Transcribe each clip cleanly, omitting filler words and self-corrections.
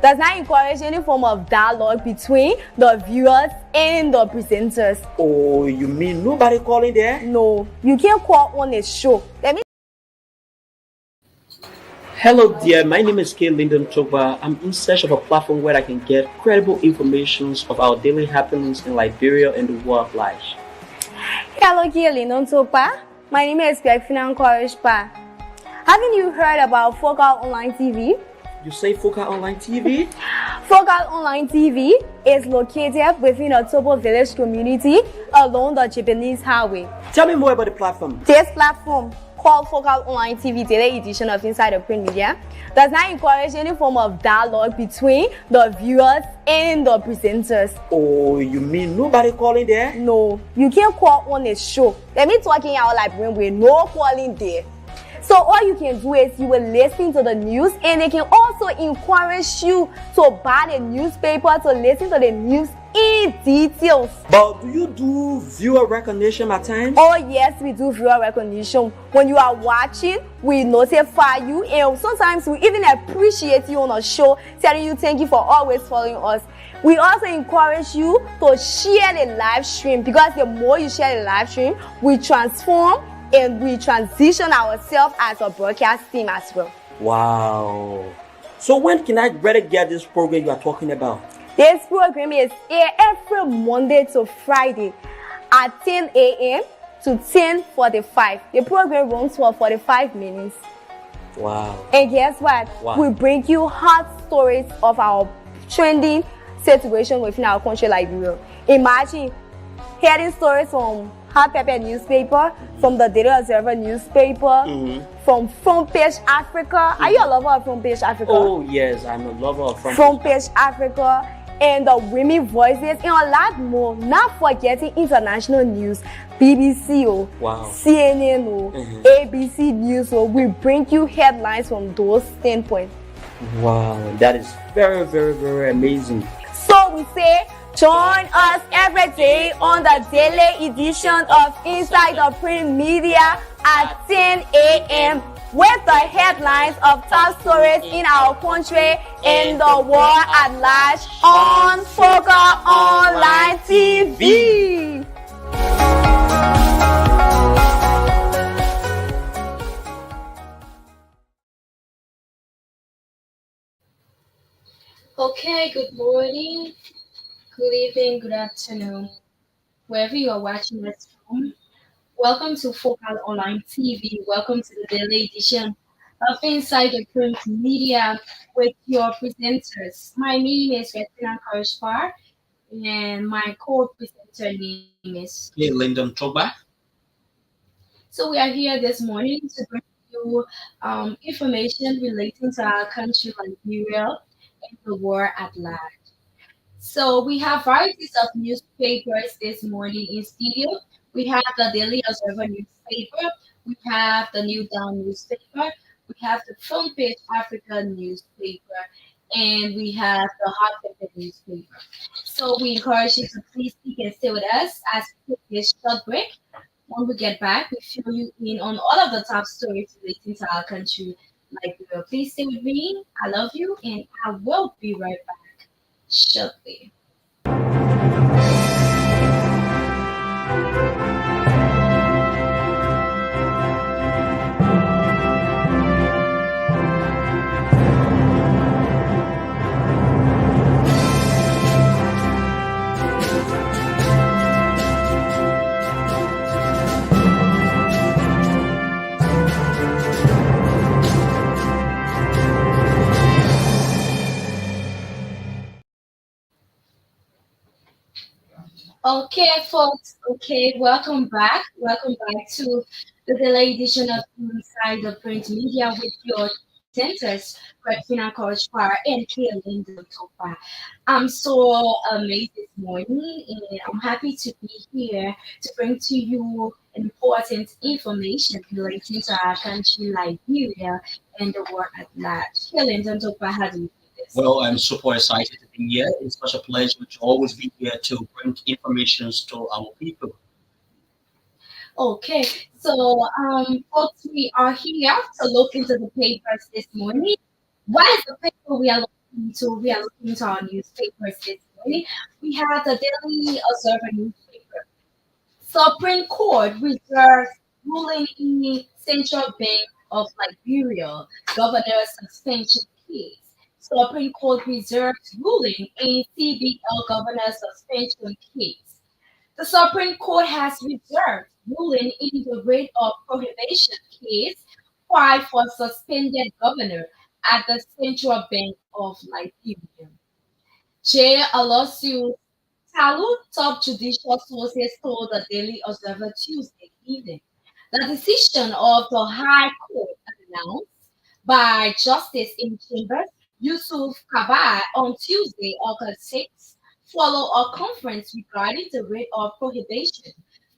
does not encourage any form of dialogue between the viewers and the presenters. Oh, you mean nobody calling there? No, you can't call on a show. Let me. Hello dear, my name is K. Lyndon Togba. I'm in search of a platform where I can get credible information of our daily happenings in Liberia and the world at large. Hello, K. Lyndon Togba. My name is Greg Courage Pa. Haven't you heard about Focal Online TV? You say Focal Online TV? Focal Online TV is located within a Tobo village community along the Japanese highway. Tell me more about the platform. This platform, called Focal Online TV Daily Edition of Inside the Print Media, does not encourage any form of dialogue between the viewers and the presenters. Oh, you mean nobody calling there? No, you can't call on a show. Let me talking out like when we're no calling there. So all you can do is you will listen to the news, and they can also encourage you to buy the newspaper to listen to the news in details. But do you do viewer recognition at times? Oh yes, we do viewer recognition. When you are watching, we notify you, and sometimes we even appreciate you on a show, telling you thank you for always following us. We also encourage you to share the live stream, because the more you share the live stream, we transform and we transition ourselves as a broadcast team as well. Wow. So when can I better get this program you are talking about? This program is aired every Monday to Friday at 10 a.m. to 10:45. The program runs for 45 minutes. Wow. And guess what? Wow. We bring you hot stories of our trending situation within our country, Liberia. Imagine hearing stories from Hot Pepper newspaper, from the Daily Observer newspaper, from Front Page Africa. Are you a lover of Front Page Africa? Oh yes, I'm a lover of Front Page Africa, and the Women Voices, and a lot more. Not forgetting international news, BBC, wow. CNN, ABC News. We bring you headlines from those standpoints. Wow, that is very, very, very amazing. So we say, join us every day on the daily edition of Inside the Print Media at 10 a.m. with the headlines of top stories in our country and the world at large on Focal Online TV. Okay, good morning, good evening, good afternoon, wherever you are watching us from. Welcome to Focal Online TV. Welcome to the daily edition of Inside the Print Media with your presenters. My name is Bettina Karshpar, and my co-presenter name is Hey, Lyndon Togba. So we are here this morning to bring you information relating to our country, Liberia, and the world at large. So we have varieties of newspapers this morning in studio. We have the Daily Observer newspaper. We have the New Dawn newspaper. We have the Front Page Africa newspaper. And we have the Hot Pepper newspaper. So we encourage you to please speak and stay with us as we take this short break. When we get back, we fill you in on all of the top stories relating to our country, Liberia. Please stay with me. I love you, and I will be right back shortly. Okay, folks. Okay, welcome back. Welcome back to the daily edition of Inside the Print Media with your presenters, Christina Kochpar and Kaylin Topa. I'm so amazed this morning, and I'm happy to be here to bring to you important information relating to our country, Liberia, and the world at large. Kaylin Topa, how do you do this? Well, I'm super excited to be here. It's such a pleasure to always be here to bring information to our people. Okay, so folks, we are here to look into the papers this morning. What is the paper we are looking So we are looking to our newspapers this morning. We have the Daily Observer newspaper. Supreme Court reserves ruling in Central Bank of Liberia governor suspension case. Supreme Court reserves ruling in CBL governor suspension case. The Supreme Court has reserved ruling in the rate of prohibition case filed for suspended governor at the Central Bank of Liberia. J. A lawsuit. Talu top judicial sources told the Daily Observer Tuesday evening. The decision of the High Court announced by Justice in Chambers Yusuf Kabai on Tuesday, August 6, followed a conference regarding the rate of prohibition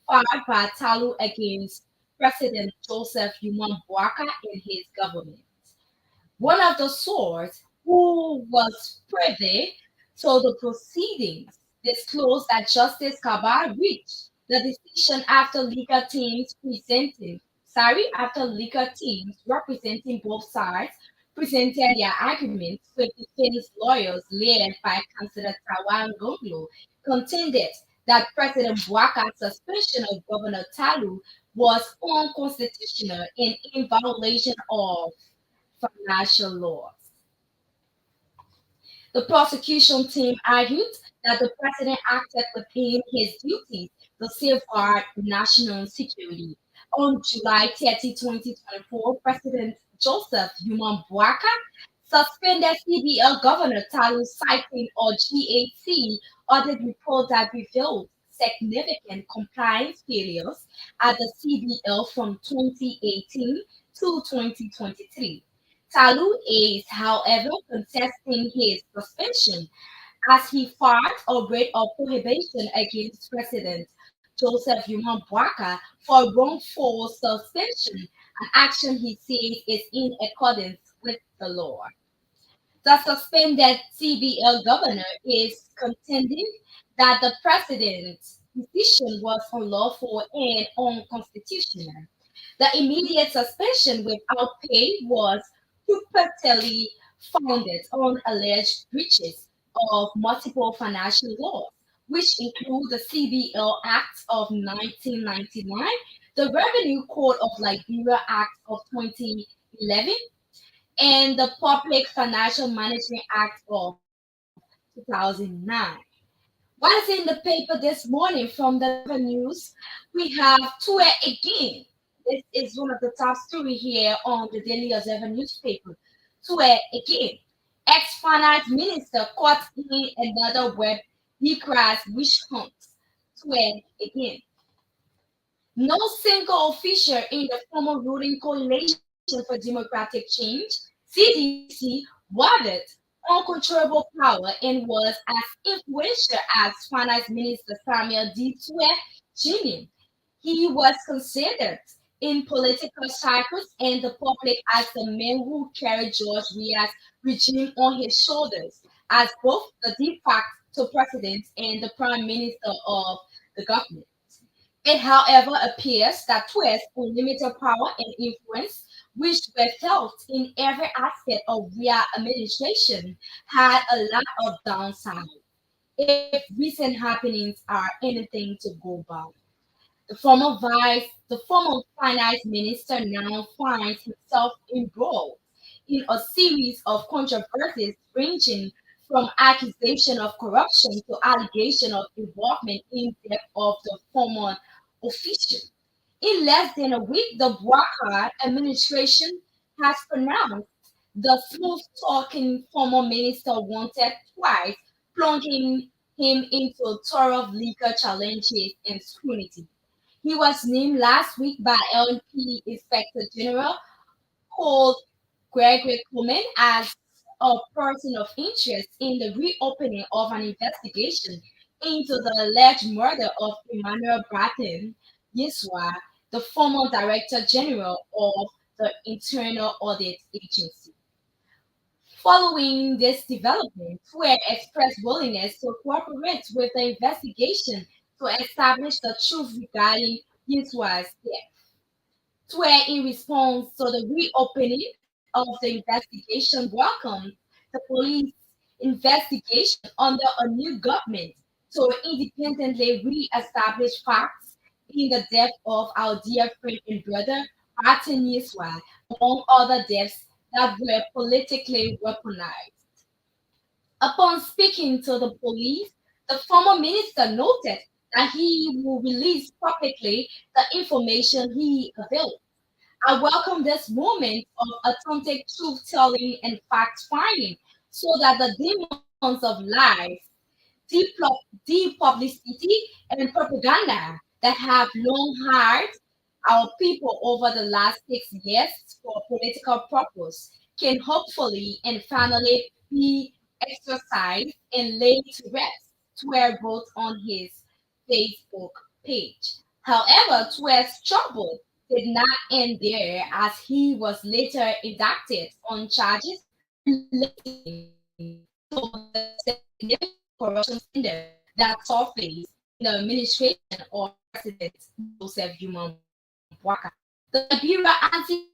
filed by Talu against President Joseph Human Boaka and his government. One of the sources who was privy to the proceedings disclosed that Justice Kabar reached the decision after legal teams representing both sides presented their arguments with defense lawyers led by Councillor Tawan Gonglo contended that President Bouaka's suspension of Governor Talu was unconstitutional and in violation of financial laws. The prosecution team argued that the president acted within his duties to safeguard national security. On July 30, 2024, President Joseph Human Bouaka suspended CBL Governor Talu citing a GAC audit report that revealed significant compliance failures at the CBL from 2018 to 2023. Talu is, however, contesting his suspension as he filed a writ of prohibition against President Joseph Human Bouaka for wrongful suspension, an action he says is in accordance with the law. The suspended CBL governor is contending that the president's decision was unlawful and unconstitutional. The immediate suspension without pay was purportedly founded on alleged breaches of multiple financial laws, which include the CBL Act of 1999, the Revenue Code of Liberia Act of 2011, and the Public Financial Management Act of 2009. What is in the paper this morning from the news? We have Tue again. This is one of the top story here on the Daily Observer newspaper. Tue again. Ex-finance minister caught in another web Nikras witch hunt. Tue again. No single official in the former ruling coalition for democratic change, CDC, wielded uncontrollable power and was as influential as Finance Minister Samuel D. Tue Jr. He was considered in political circles and the public as the man who carried George Weah's regime on his shoulders as both the de facto president and the prime minister of the government. It, however, appears that Twist unlimited power and influence, which were felt in every aspect of their administration, had a lot of downside if recent happenings are anything to go by. The former finance minister now finds himself embroiled in a series of controversies ranging from accusation of corruption to allegation of involvement in death of the former official. In less than a week, the Bouaka administration has pronounced the smooth-talking former minister wanted twice, plunging him into thorough legal challenges and scrutiny. He was named last week by LNP Inspector General called Gregory Coleman as a person of interest in the reopening of an investigation into the alleged murder of Emmanuel Bratton Yiswa, the former Director General of the Internal Audit Agency. Following this development, Twitter expressed willingness to cooperate with the investigation to establish the truth regarding Yiswa's death. Twitter, in response to the reopening of the investigation, welcomed the police investigation under a new government to independently re-establish facts in the death of our dear friend and brother Martin Yiswa, among other deaths that were politically weaponized. Upon speaking to the police, the former minister noted that he will release publicly the information he availed. I welcome this moment of authentic truth telling and fact finding so that the demons of lies, publicity, and propaganda that have long hired our people over the last 6 years for political purpose can hopefully and finally be exercised and laid to rest, Twer wrote on his Facebook page. However, Twer's trouble did not end there as he was later indicted on charges relating to the significant corruption scandal that surfaced in the administration of President Joseph Yuma Bwaka. The Liberia anti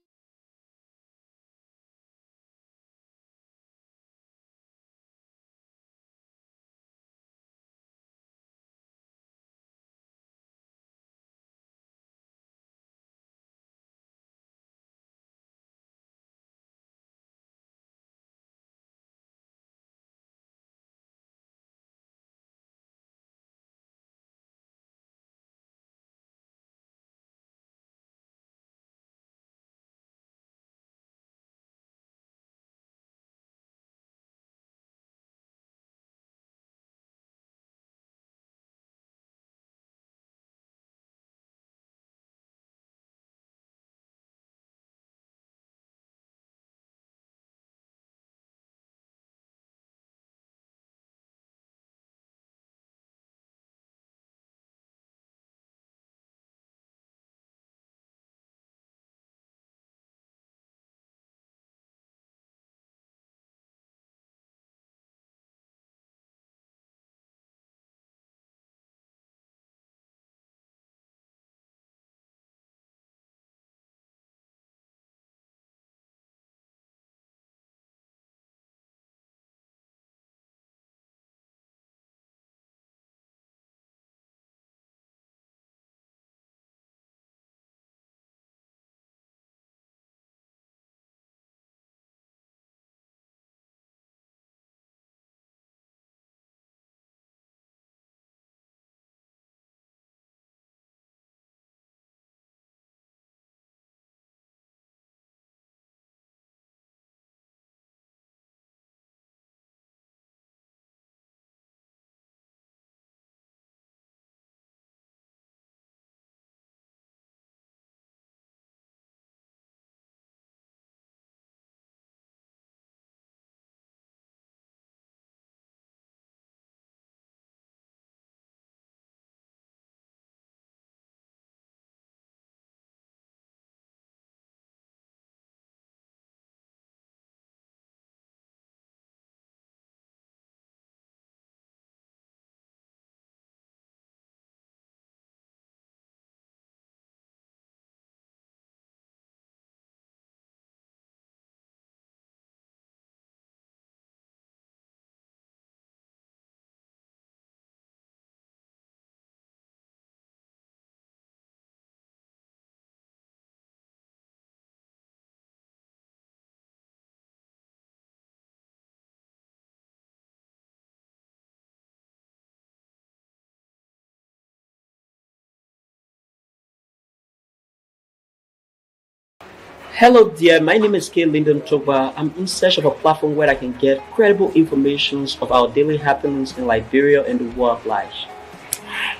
Hello dear, my name is K. Lyndon Togba. I'm in search of a platform where I can get credible informations of our daily happenings in Liberia and the world at large.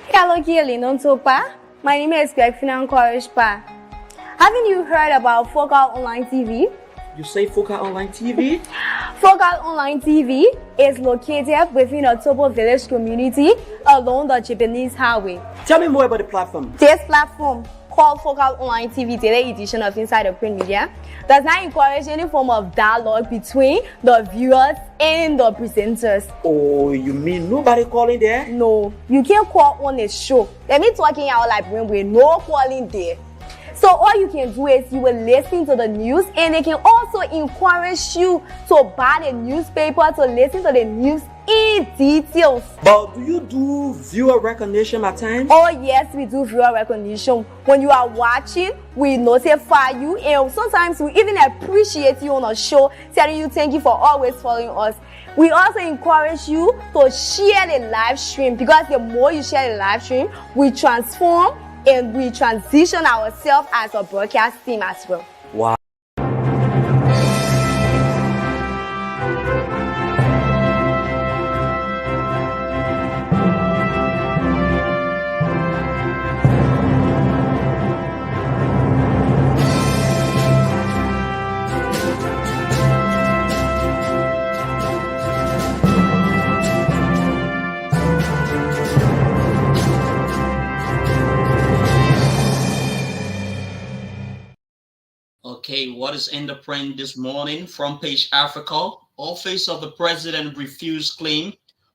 Hello, Lyndon Togba. My name is Gwefina Nkorishpa. Haven't you heard about Focal Online TV? You say Focal Online TV? Focal Online TV is located within a Tobo village community along the Japanese highway. Tell me more about the platform. This platform, called Focal Online TV Daily Edition of Inside the Print Media, does not encourage any form of dialogue between the viewers and the presenters. Oh, you mean nobody calling there? No, you can't call on a show. Let me talking out like when we're no calling there. So all you can do is you will listen to the news, and they can also encourage you to buy the newspaper to listen to the news in details. But do you do viewer recognition at times? Oh yes, we do viewer recognition. When you are watching, we notify you, and sometimes we even appreciate you on a show, telling you thank you for always following us. We also encourage you to share the live stream, because the more you share the live stream, we transform and we transition ourselves as a broadcast team as well. Wow. Okay, what is in the print this morning? Front page Africa. Office of the President refused claim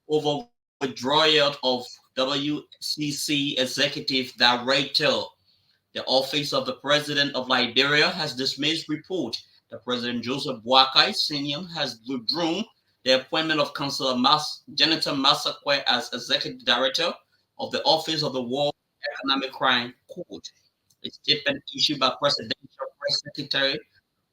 over withdrawal of WCC Executive Director. The Office of the President of Liberia has dismissed report that President Joseph Boakai Sr. has withdrawn the appointment of Councillor Jonathan Masakwe as Executive Director of the Office of the World Economic Crime Court. A statement issued by Presidential Press Secretary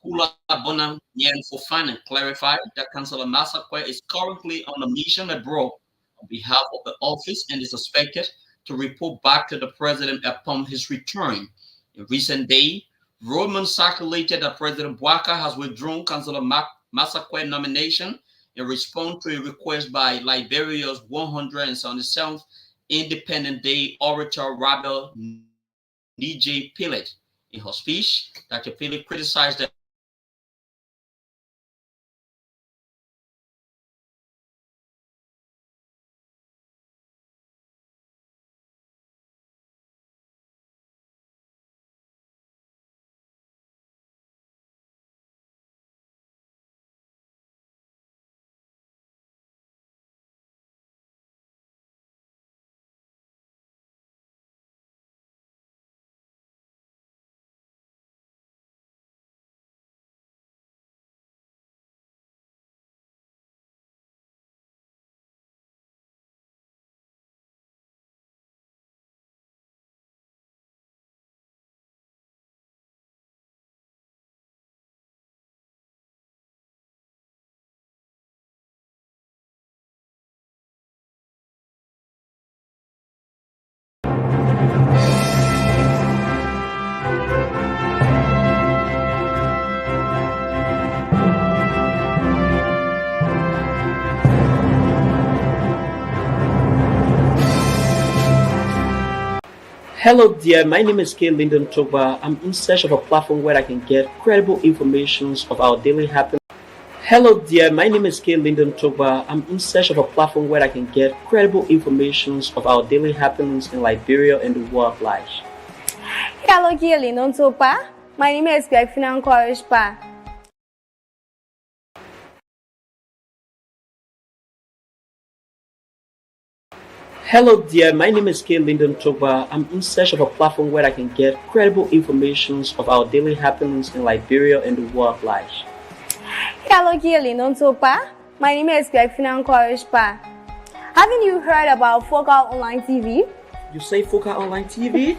Kula Bonam Nyan Fofana clarified that Councillor Masakwe is currently on a mission abroad on behalf of the office and is expected to report back to the president upon his return. In recent days, rumors circulated that President Bouaka has withdrawn Councillor Masakwe nomination in response to a request by Liberia's 177th Independent Day orator Rabel DJ Pillet. In her speech, Dr. Pillet criticized the Hello dear, my name is K. Lyndon Togba. I'm in search of a platform where I can get credible information of our daily happenings. Hello dear, my name is K. Lyndon Togba. I'm in search of a platform where I can get credible information of our daily happenings in Liberia and the world at large. Hello, K. Lyndon Togba. My name is Greg Courage Pa. Hello dear, my name is K. Lyndon Togba. I'm in search of a platform where I can get credible information of our daily happenings in Liberia and the world at large. Hello, K. Lyndon Togba. My name is Greg Courage Pa. Haven't you heard about Focal Online TV? You say Focal Online TV?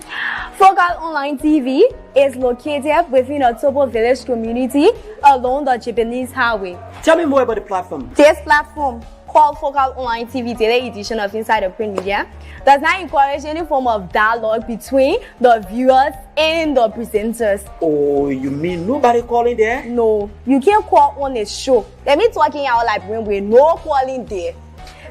Focal Online TV is located within the Tobo Village community along the Japanese Highway. Tell me more about the platform. This platform, called Focal Online TV Daily Edition of Inside the Print Media, does not encourage any form of dialogue between the viewers and the presenters. Oh, you mean nobody calling there? No, you can't call on a show. Let me talking out like when we're no calling there.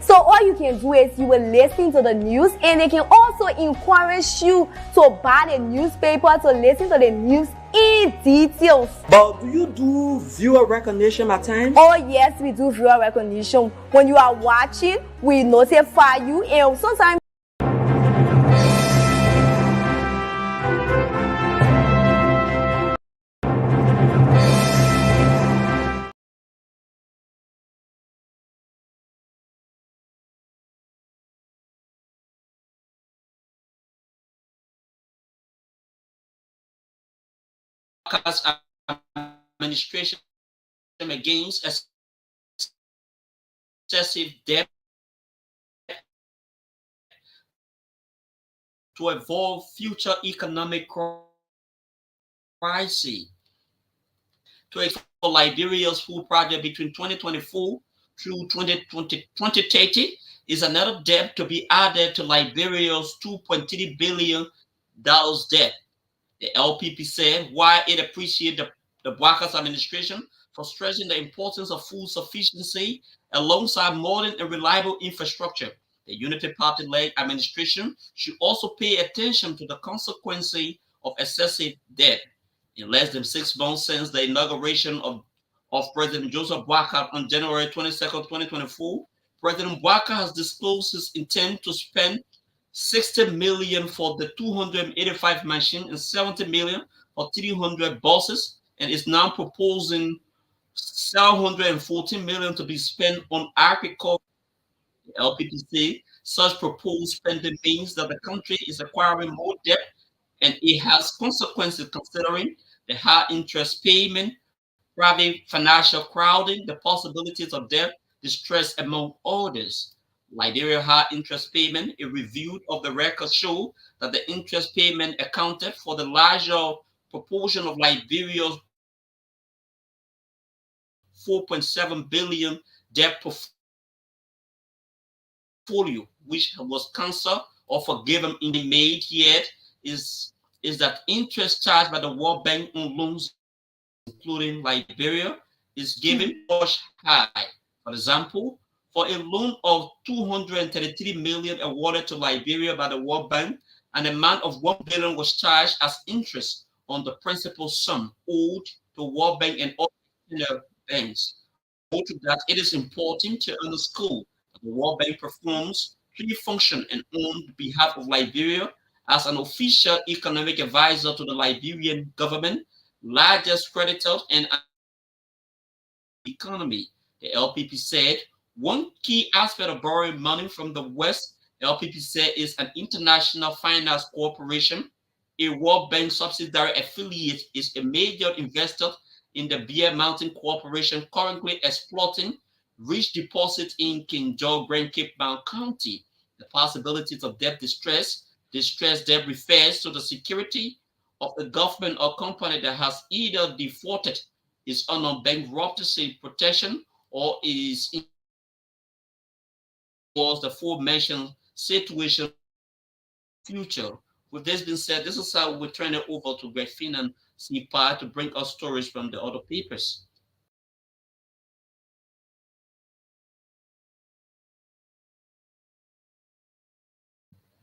So all you can do is you will listen to the news, and they can also encourage you to buy the newspaper to listen to the news in details. But do you do viewer recognition at times? Oh yes, we do viewer recognition. When you are watching, we notify you, and sometimes administration against excessive debt to avoid future economic crisis. To explore Liberia's food project between 2024 through 2030 is another debt to be added to Liberia's $2.3 billion debt. The LPP said, while it appreciated the Bwaka's administration for stressing the importance of food sufficiency alongside modern and reliable infrastructure, the Unity Party-led administration should also pay attention to the consequences of excessive debt. In less than 6 months since the inauguration of President Joseph Boakai on January 22nd, 2024, President Boakai has disclosed his intent to spend 60 million for the 285 machines and 70 million for 300 buses, and is now proposing 714 million to be spent on agriculture. The LPPC such proposed spending means that the country is acquiring more debt, and it has consequences considering the high interest payment, private financial crowding, the possibilities of debt distress, among others. Liberia high interest payment, a review of the records show that the interest payment accounted for the larger proportion of Liberia's 4.7 billion debt portfolio, which was canceled or forgiven in the made yet is that interest charged by the World Bank on loans, including Liberia, is given much high. For example, for a loan of 233 million awarded to Liberia by the World Bank, an amount of 1 billion was charged as interest on the principal sum owed to World Bank and other banks. Note that it is important to underscore that the World Bank performs key function and on behalf of Liberia as an official economic advisor to the Liberian government, largest creditors and economy. The LPP said one key aspect of borrowing money from the West, LPP said, is an international finance corporation. A World Bank subsidiary affiliate is a major investor in the Bear Mountain Corporation, currently exploiting rich deposits in King George Grand Cape Mount County. The possibilities of debt distress. Distress debt refers to the security of a government or company that has either defaulted, is under bankruptcy protection, or is in the aforementioned situation future. With this being said, this is how we turn it over to Greg and CPI to bring us stories from the other papers.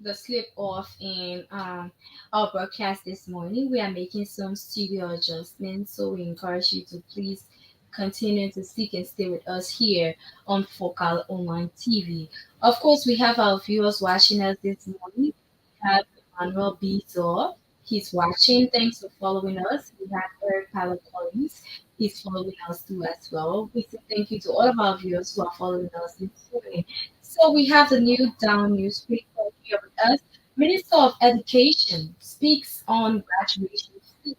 The slip off in our broadcast this morning. We are making some studio adjustments, so we encourage you to please continue to stick and stay with us here on Focal Online TV. Of course, we have our viewers watching us this morning. We have Emmanuel Bizor. He's watching. Thanks for following us. We have Eric Palacolis. He's following us too as well. We say thank you to all of our viewers who are following us this morning. So we have the new down newspaper here with us. Minister of Education speaks on graduation fees.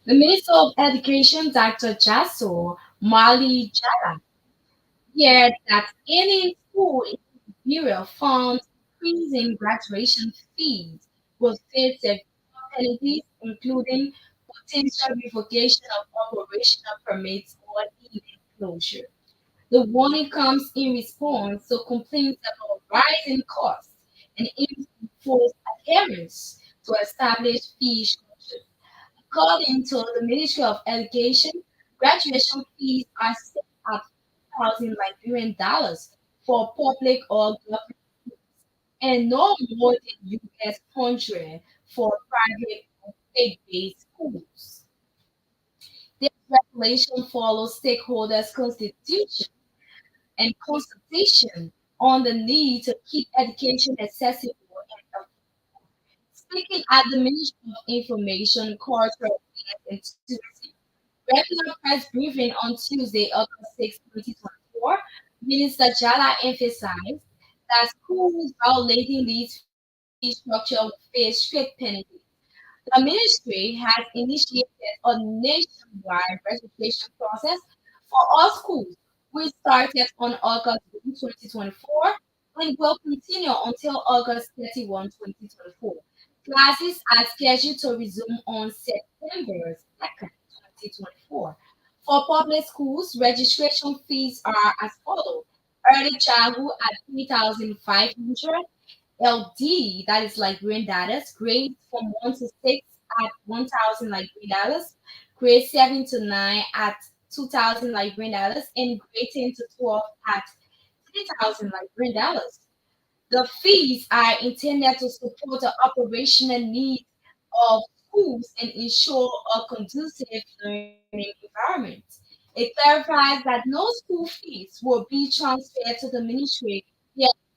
The Minister of Education, Dr. Jasso Mali Jara, shared that any school in Nigeria found increasing graduation fees will face severe penalties, including potential revocation of operational permits or even closure. The warning comes in response to complaints about rising costs and enforced adherence to established fee structures. According to the Ministry of Education, graduation fees are set at 1,000 Liberian dollars for public or government schools and no more than US 100 for private or state-based schools. This regulation follows stakeholders' constitution and consultation on the need to keep education accessible and affordable. Speaking at the Ministry of Information, Culture, and Tourism regular press briefing on Tuesday, August 6, 2024, Minister Jala emphasized that schools violating these fee structure will face strict penalties. The ministry has initiated a nationwide registration process for all schools, which started on August 1, 2024 and will continue until August 31, 2024. Classes are scheduled to resume on September 2nd, 2024. For public schools, registration fees are as follows. Early childhood at 3,500, LD, that is like green data, grades from 1 to 6 at 1,000 like green dollars, grade 7 to 9 at 2,000 like green dollars, and grade 10 to 12 at 3,000 like green dollars. The fees are intended to support the operational needs of schools and ensure a conducive learning environment. It clarifies that no school fees will be transferred to the ministry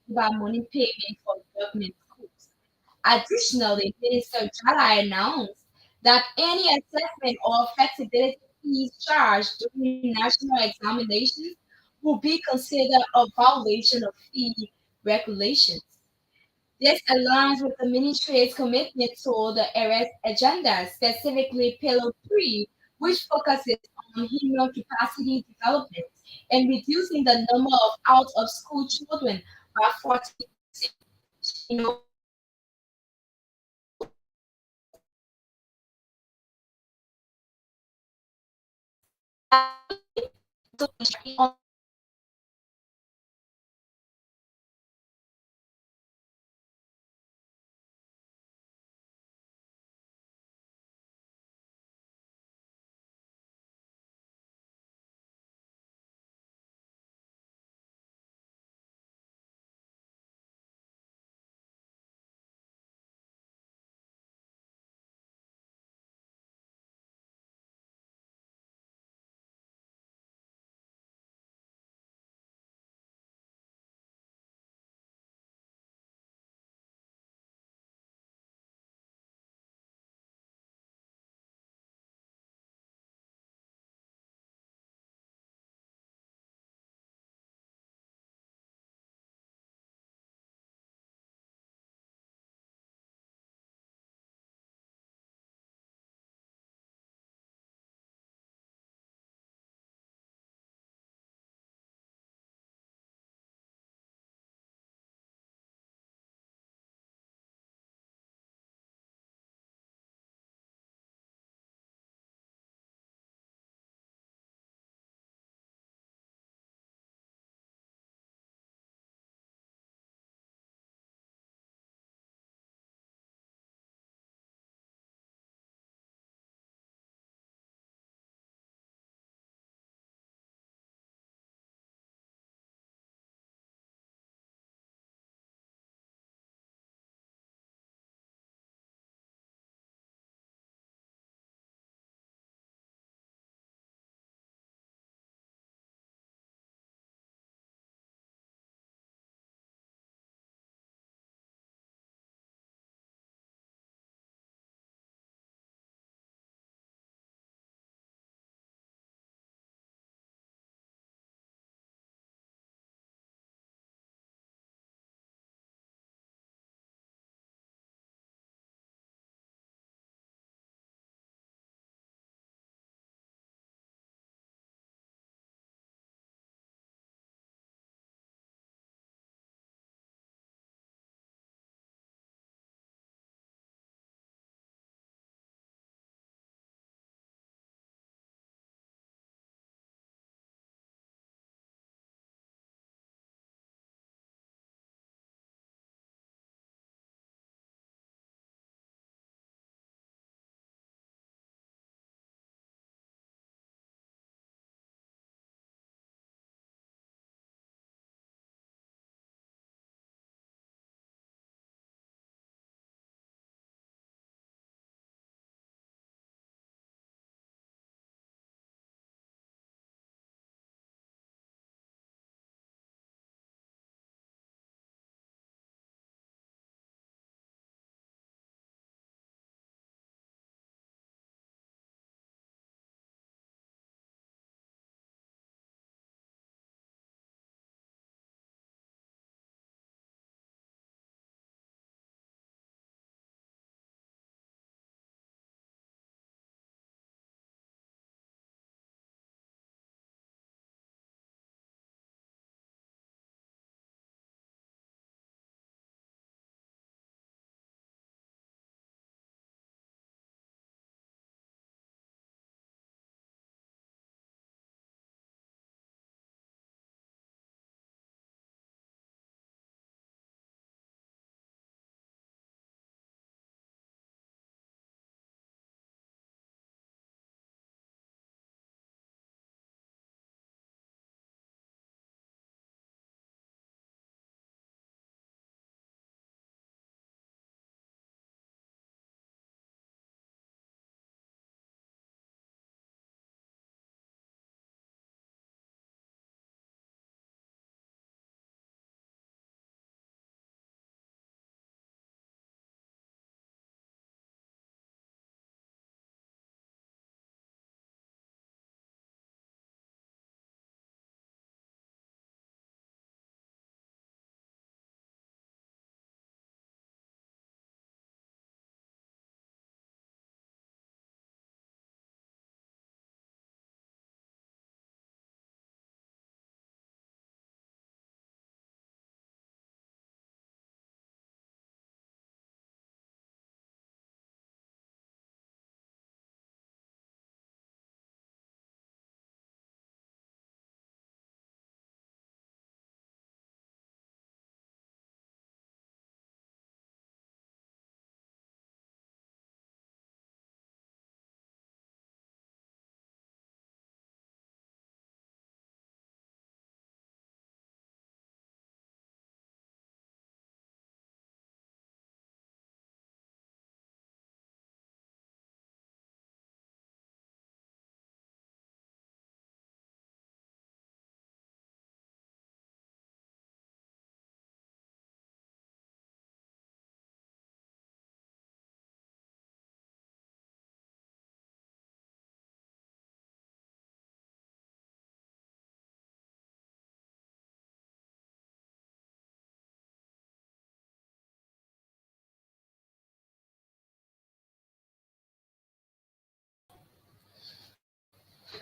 via money payment for government schools. Additionally, Minister Jala announced that any assessment or flexibility fees charged during national examinations will be considered a violation of fee regulations. This aligns with the ministry's commitment to the ARES agenda, specifically Pillar 3, which focuses on human capacity development and reducing the number of out of school children by 40%. She noted that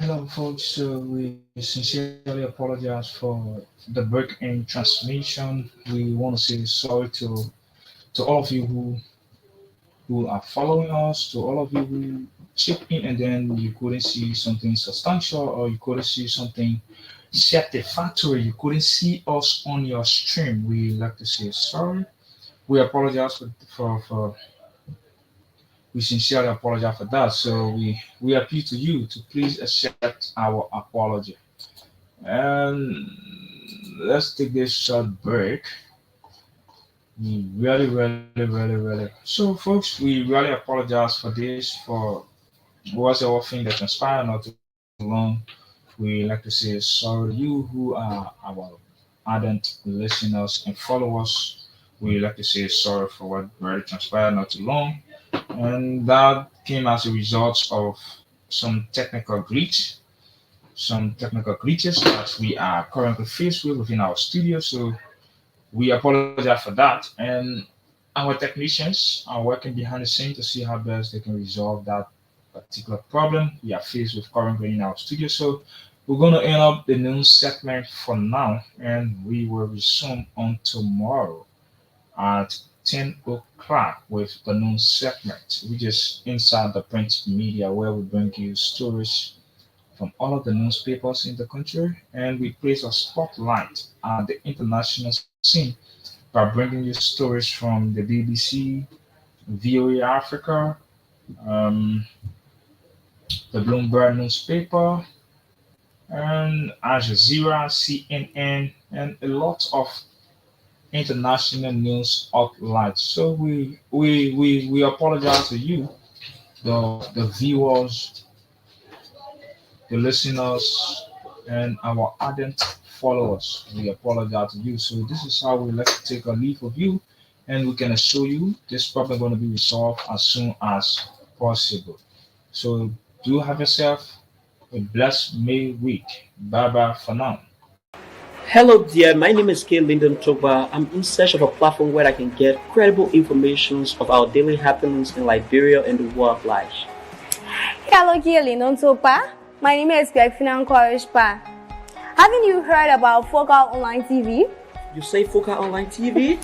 Hello, folks. So we sincerely apologize for the break in transmission. We want to say sorry to all of you who are following us, to all of you who chip in and then you couldn't see something substantial or you couldn't see something satisfactory. You couldn't see us on your stream. We like to say sorry. We apologize for we sincerely apologize for that. So we appeal to you to please accept our apology. And let's take this short break. We really, really, really, really. So, folks, we really apologize for this. For was our thing that transpired not too long. We like to say sorry to you who are our ardent listeners and followers. We like to say sorry for what really transpired not too long, and that came as a result of some technical glitches that we are currently faced with within our studio. So we apologize for that. And our technicians are working behind the scenes to see how best they can resolve that particular problem we are faced with currently in our studio. So we're going to end up the news segment for now, and we will resume on tomorrow at 10 o'clock with the news segment, which is inside the print media, where we bring you stories from all of the newspapers in the country, and we place a spotlight on the international scene by bringing you stories from the BBC, VOA Africa, um, the Bloomberg newspaper, and Al Jazeera, CNN, and a lot of international news outlets. So we apologize to you, the viewers, the listeners, and our ardent followers. We apologize to you. So this is how we like to take a leave of you, and we can assure you this problem going to be resolved as soon as possible. So do have yourself a blessed May week. Bye bye for now. Hello dear, my name is K. Lyndon Toba. I'm in search of a platform where I can get credible informations of our daily happenings in Liberia and the world at large. Hello, Gilly Nontopa. My name is Gregfina Korishpa. Haven't you heard about Focal Online TV? You say Foca Online TV?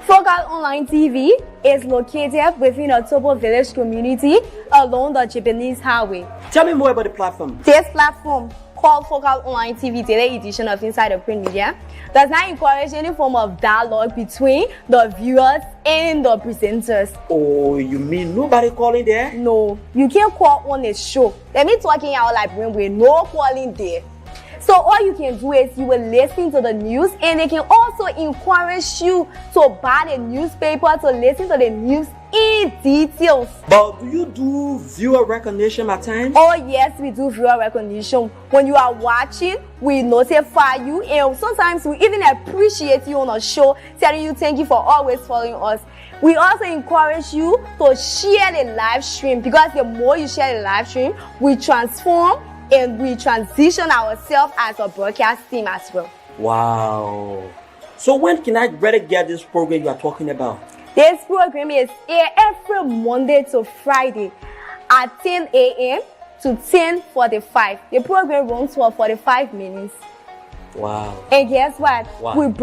Focal Online TV is located within a Topo village community along the Japanese highway. Tell me more about the platform. This platform, called Focal Online TV Daily Edition of Inside the Print Media, does not encourage any form of dialogue between the viewers and the presenters. Oh, you mean nobody calling there? No, you can't call on a show. Let me talking out like when we're no calling there. So all you can do is you will listen to the news, and they can also encourage you to buy the newspaper to listen to the news in details. But do you do viewer recognition at times? Oh yes, we do viewer recognition. When you are watching, we notify you, and sometimes we even appreciate you on a show, telling you thank you for always following us. We also encourage you to share the live stream, because the more you share the live stream, we transform and we transition ourselves as a broadcast team as well. Wow. So when can I better get this program you are talking about? This program is aired every Monday to Friday at 10 a.m. to 10:45. The program runs for 45 minutes. Wow. And guess what? Wow. We bring